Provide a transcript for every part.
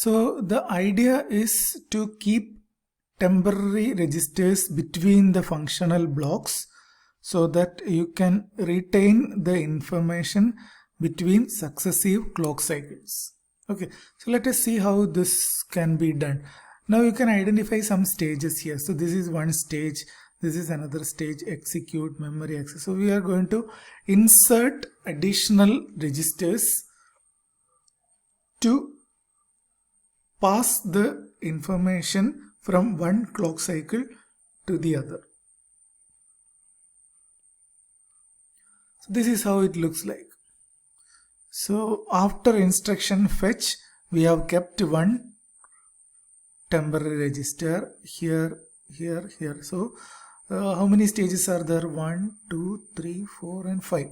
So the idea is to keep temporary registers between the functional blocks so that you can retain the information between successive clock cycles. Okay, so let us see how this can be done. Now you can identify some stages here. So this is one stage, this is another stage, execute, memory access. So we are going to insert additional registers to pass the information from one clock cycle to the other. So this is how it looks like. So after instruction fetch, we have kept one temporary register here, here, here. So how many stages are there? 1, 2, 3, 4 and 5.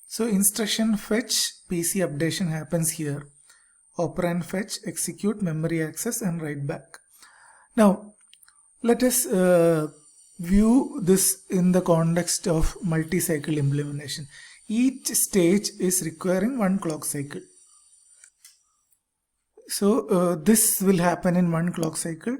So instruction fetch, PC updation happens here. Operand fetch, execute, memory access and write back. Now let us view this in the context of multi-cycle implementation. Each stage is requiring one clock cycle. So this will happen in one clock cycle.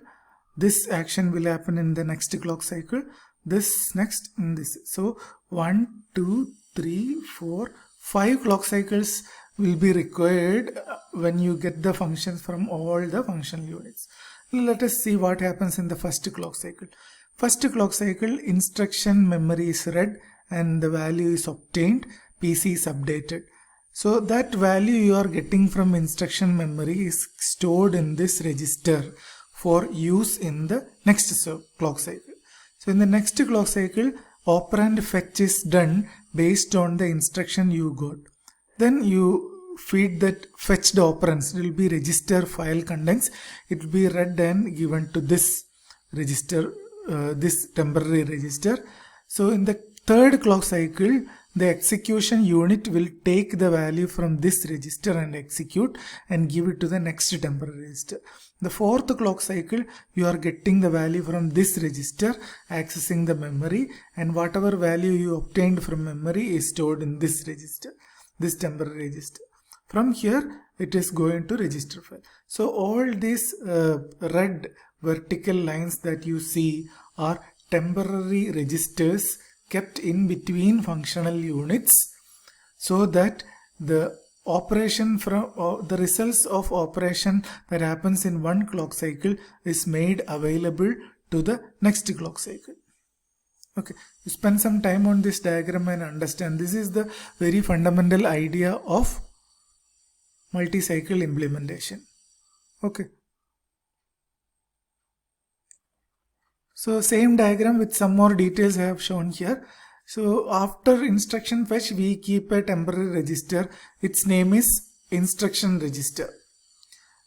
This action will happen in the next clock cycle. This next and this. So 1, 2, 3, 4, 5 clock cycles will be required when you get the functions from all the functional units. Let us see what happens in the first clock cycle. First clock cycle, instruction memory is read and the value is obtained, PC is updated. So that value you are getting from instruction memory is stored in this register for use in the next clock cycle. So in the next clock cycle, operand fetch is done based on the instruction you got. Then you feed that fetched operands. It will be register file contents. It will be read and given to this register, this temporary register. So in the third clock cycle, the execution unit will take the value from this register and execute and give it to the next temporary register. The fourth clock cycle, you are getting the value from this register, accessing the memory, and whatever value you obtained from memory is stored in this register, this temporary register. From here, it is going to register file. So all these red vertical lines that you see are temporary registers kept in between functional units so that the operation from the results of operation that happens in one clock cycle is made available to the next clock cycle. Okay, you spend some time on this diagram and understand this is the very fundamental idea of multi-cycle implementation. Okay. So same diagram with some more details I have shown here. So after instruction fetch, we keep a temporary register. Its name is instruction register.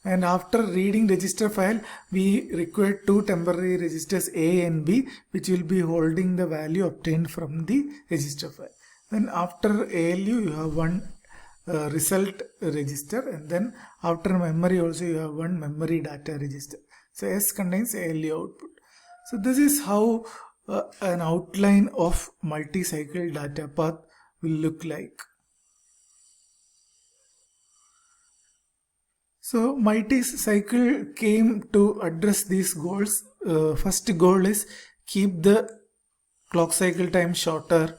And after reading register file, we require two temporary registers A and B, which will be holding the value obtained from the register file. Then after ALU, you have one result register, and then after memory also you have one memory data register. So S contains ALU output. So this is how an outline of multi-cycle data path will look like. So multi-cycle came to address these goals. First goal is keep the clock cycle time shorter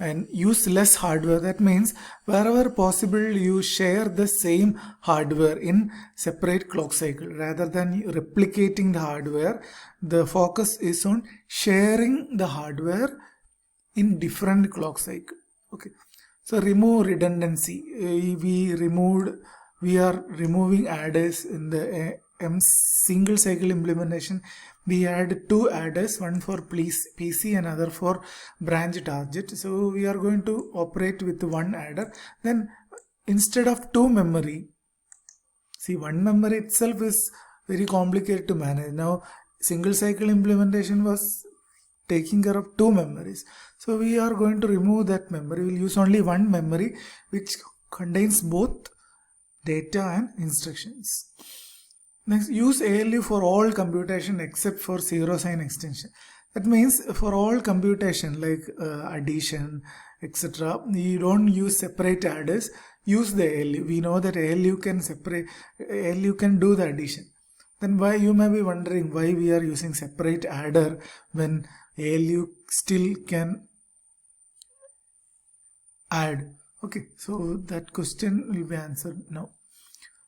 and use less hardware. That means wherever possible you share the same hardware in separate clock cycle rather than replicating the hardware. The focus is on sharing the hardware in different clock cycle. Okay, so remove redundancy. We are removing adders in the single cycle implementation. We had two adders, one for PC and other for branch target. So we are going to operate with one adder. Then instead of two memory, see, one memory itself is very complicated to manage. Now single cycle implementation was taking care of two memories. So we are going to remove that memory. We will use only one memory which contains both data and instructions. Next, use ALU for all computation except for zero sign extension. That means for all computation like addition, etc., you don't use separate adders. use the ALU. We know that ALU can do the addition. Then why, you may be wondering why we are using separate adder when ALU still can add. Okay, so that question will be answered now.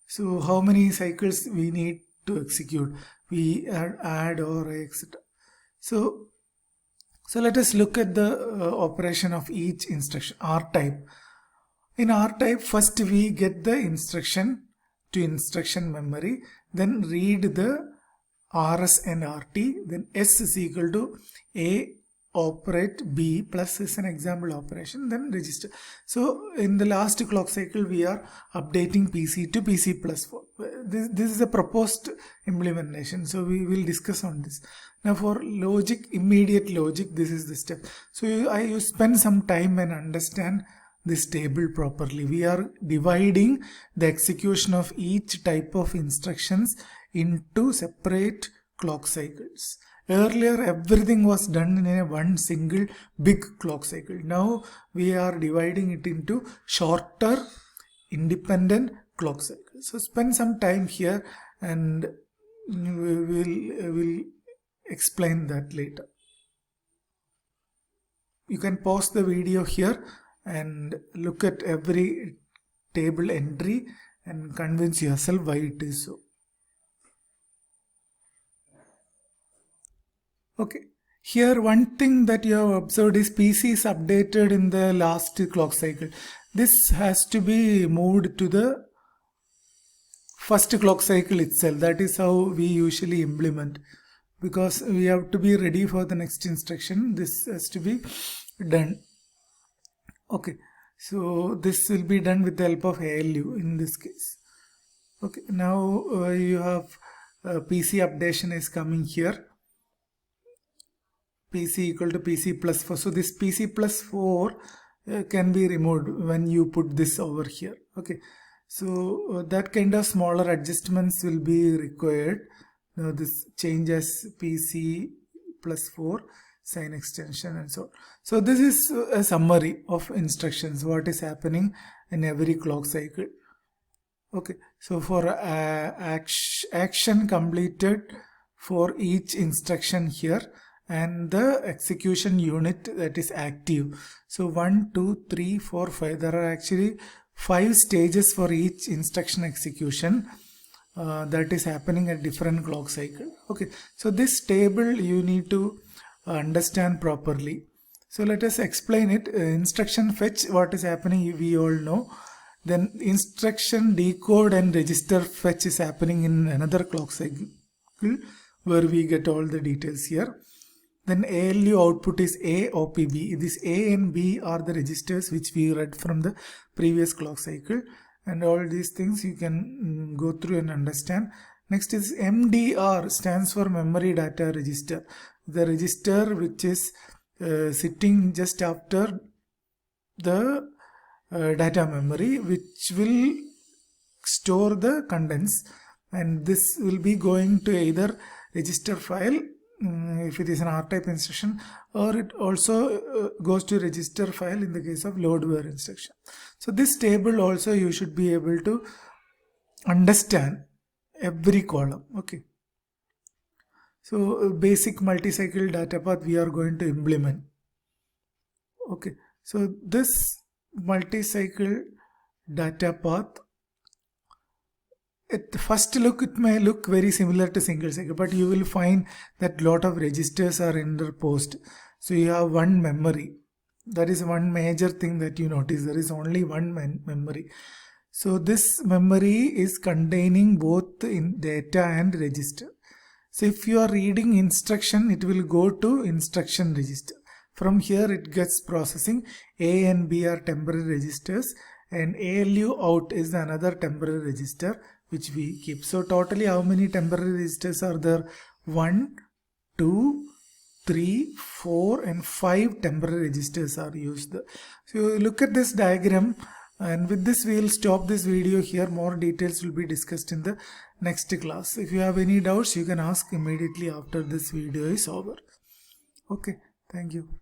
So how many cycles we need to execute? We add or etc. So let us look at the operation of each instruction. R type. In R type, first we get the instruction to instruction memory, then read the RS and RT, then S is equal to A operate B plus is an example operation, then register. So in the last clock cycle we are updating PC to PC plus 4. This is a proposed implementation, so we will discuss on this. Now for logic, immediate logic, this is the step. So you spend some time and understand this table properly. We are dividing the execution of each type of instructions into separate clock cycles. Earlier everything was done in a one single big clock cycle. Now we are dividing it into shorter independent clock cycles. So spend some time here and we will explain that later. You can pause the video here and look at every table entry and convince yourself why it is so. Okay, here one thing that you have observed is PC is updated in the last clock cycle. This has to be moved to the first clock cycle itself. That is how we usually implement, because we have to be ready for the next instruction. This has to be done. Okay, so this will be done with the help of ALU in this case. Okay, now you have PC updation is coming here. PC equal to PC plus 4. So this PC plus 4 can be removed when you put this over here. Okay, so that kind of smaller adjustments will be required. Now this changes PC plus 4 sign extension and so on. So this is a summary of instructions, what is happening in every clock cycle. Okay, so for action completed for each instruction here, and the execution unit that is active. So 1, 2, 3, 4, 5. There are actually 5 stages for each instruction execution that is happening at different clock cycle. Okay, so this table you need to understand properly. So let us explain it. Instruction fetch, what is happening, we all know. Then instruction decode and register fetch is happening in another clock cycle where we get all the details here. Then ALU output is A, OPB. This A and B are the registers which we read from the previous clock cycle, and all these things you can go through and understand. Next is MDR, stands for memory data register. The register which is sitting just after the data memory, which will store the contents, and this will be going to either register file if it is an R-type instruction, or it also goes to register file in the case of load where instruction. So this table also you should be able to understand every column. Okay, so basic multi-cycle data path we are going to implement. Okay, so this multi-cycle data path, at the first look it may look very similar to single cycle, but you will find that lot of registers are interposed. So you have one memory. That is one major thing that you notice. There is only one memory. So this memory is containing both in data and register. So if you are reading instruction, it will go to instruction register. From here it gets processing. A and B are temporary registers, and ALU out is another temporary register which we keep. So totally how many temporary registers are there? 1, 2, 3, 4 and 5 temporary registers are used. So you look at this diagram, and with this we will stop this video here. More details will be discussed in the next class. If you have any doubts, you can ask immediately after this video is over. Okay, thank you.